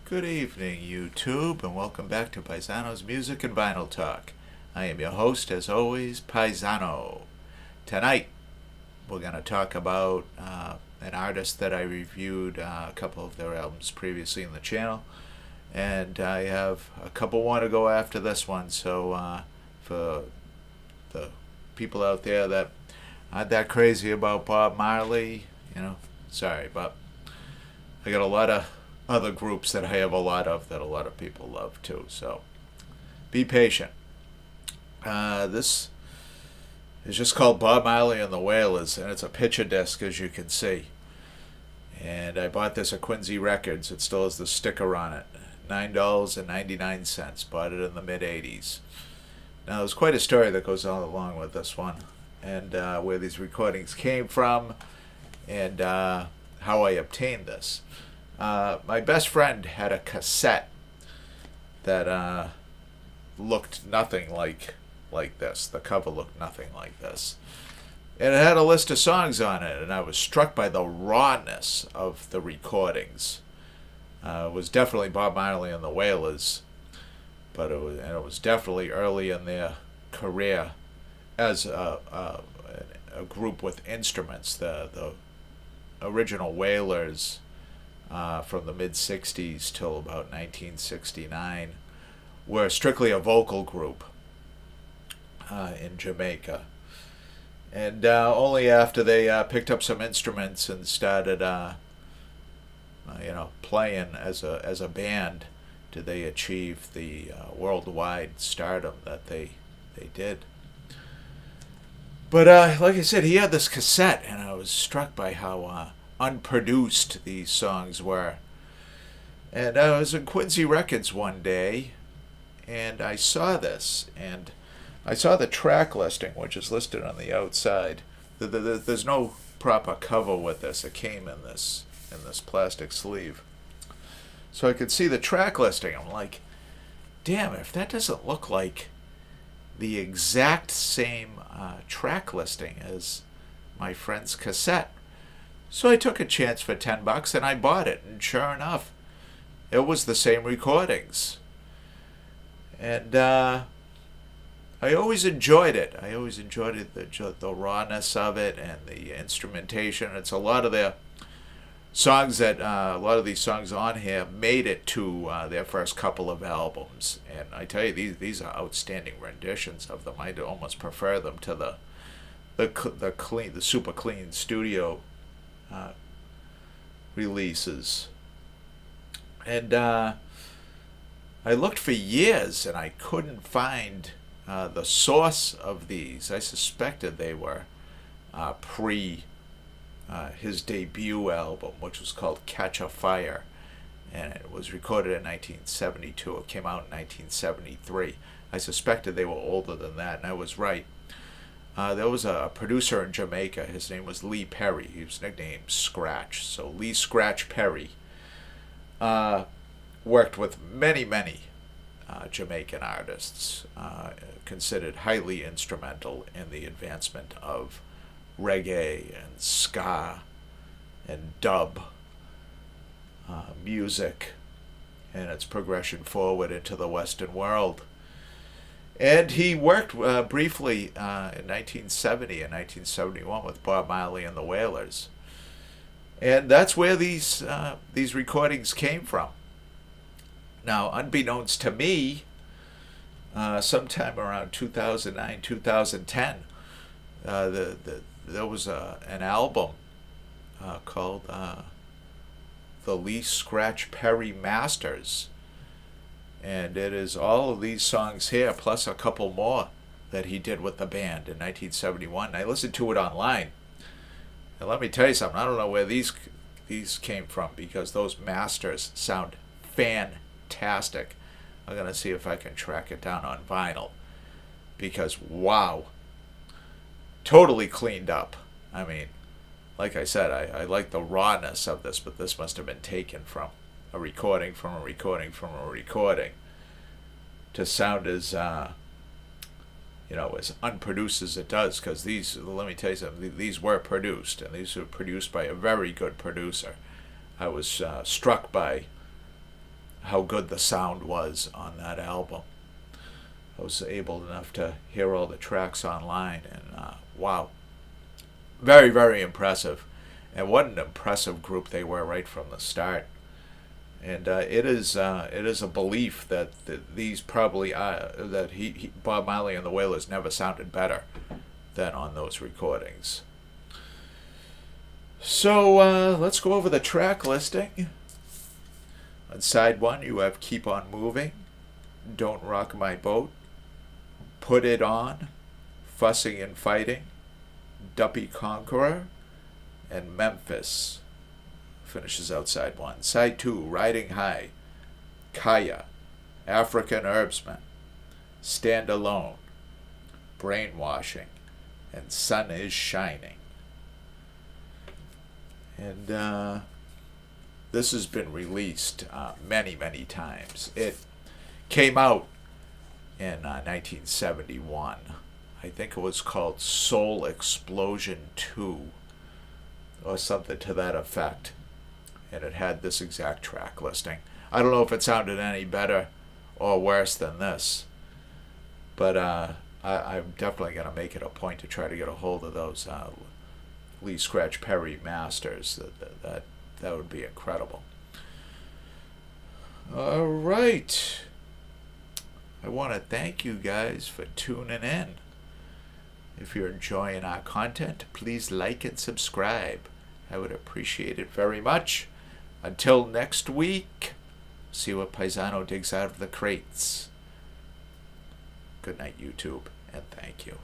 Good evening, YouTube, and welcome back to Paisano's Music and Vinyl Talk. I am your host, as always, Paisano. Tonight, we're going to talk about an artist that I reviewed a couple of their albums previously in the channel, and I have a couple more to go after this one, so for the people out there that aren't that crazy about Bob Marley, sorry, but I got a lot of other groups that I have a lot of that a lot of people love too. So be patient. This is just called Bob Marley and the Wailers, and it's a picture disc, as you can see. And I bought this at Quincy Records. It still has the sticker on it. $9.99. Bought it in the mid-'80s. Now, there's quite a story that goes all along with this one, and where these recordings came from, and how I obtained this. My best friend had a cassette that looked nothing like this. The cover looked nothing like this. And it had a list of songs on it, and I was struck by the rawness of the recordings. It was definitely Bob Marley and the Wailers, but it was definitely early in their career as a group with instruments. The original Wailers, from the mid-'60s till about 1969, were strictly a vocal group in Jamaica. And only after they picked up some instruments and started playing as a band did they achieve the worldwide stardom that they did. But like I said, he had this cassette, and I was struck by how unproduced these songs were. And I was in Quincy Records one day, and I saw this, and I saw the track listing, which is listed on the outside. There's no proper cover with this. It came in this plastic sleeve, so I could see the track listing. I'm like, damn, if that doesn't look like the exact same track listing as my friend's cassette. So I took a chance for $10 and I bought it, and sure enough, it was the same recordings. And I always enjoyed it. I always enjoyed the rawness of it and the instrumentation. It's a lot of their songs that a lot of these songs on here made it to their first couple of albums, and I tell you, these are outstanding renditions of them. I almost prefer them to the super clean studio releases. And I looked for years and I couldn't find the source of these. I suspected they were pre his debut album, which was called Catch a Fire, and it was recorded in 1972. It came out in 1973. I suspected they were older than that, and I was right. There was a producer in Jamaica. His name was Lee Perry. He was nicknamed Scratch. So Lee Scratch Perry worked with many Jamaican artists, considered highly instrumental in the advancement of reggae and ska and dub music and its progression forward into the Western world. And he worked briefly in 1970 and 1971 with Bob Marley and the Wailers. And that's where these recordings came from. Now, unbeknownst to me, sometime around 2009, 2010, there was an album called the Lee Scratch Perry Masters, and it is all of these songs here plus a couple more that he did with the band in 1971. I listened to it online, and let me tell you something, I don't know where these came from, because those masters sound fantastic. I'm gonna see if I can track it down on vinyl, because wow, totally cleaned up. I mean, like I said, I like the rawness of this, but this must have been taken from a recording to sound as as unproduced as it does. Because these, let me tell you something, these were produced, and these were produced by a very good producer. I was struck by how good the sound was on that album. I was able enough to hear all the tracks online, and wow, very, very impressive. And what an impressive group they were right from the start. And it is a belief that these probably that Bob Marley and the Wailers never sounded better than on those recordings. So let's go over the track listing. On side 1, you have Keep On Moving, Don't Rock My Boat, Put It On, Fussing and Fighting, Duppy Conqueror, and Memphis. Finishes out side 1. Side 2, Riding High, Kaya, African Herbsman, Stand Alone, Brainwashing, and Sun Is Shining. And this has been released many, many times. It came out in 1971. I think it was called Soul Explosion 2 or something to that effect. And it had this exact track listing. I don't know if it sounded any better or worse than this, but I'm definitely going to make it a point to try to get a hold of those Lee Scratch Perry masters. That would be incredible. All right. I want to thank you guys for tuning in. If you're enjoying our content, please like and subscribe. I would appreciate it very much. Until next week, see what Paisano digs out of the crates. Good night, YouTube, and thank you.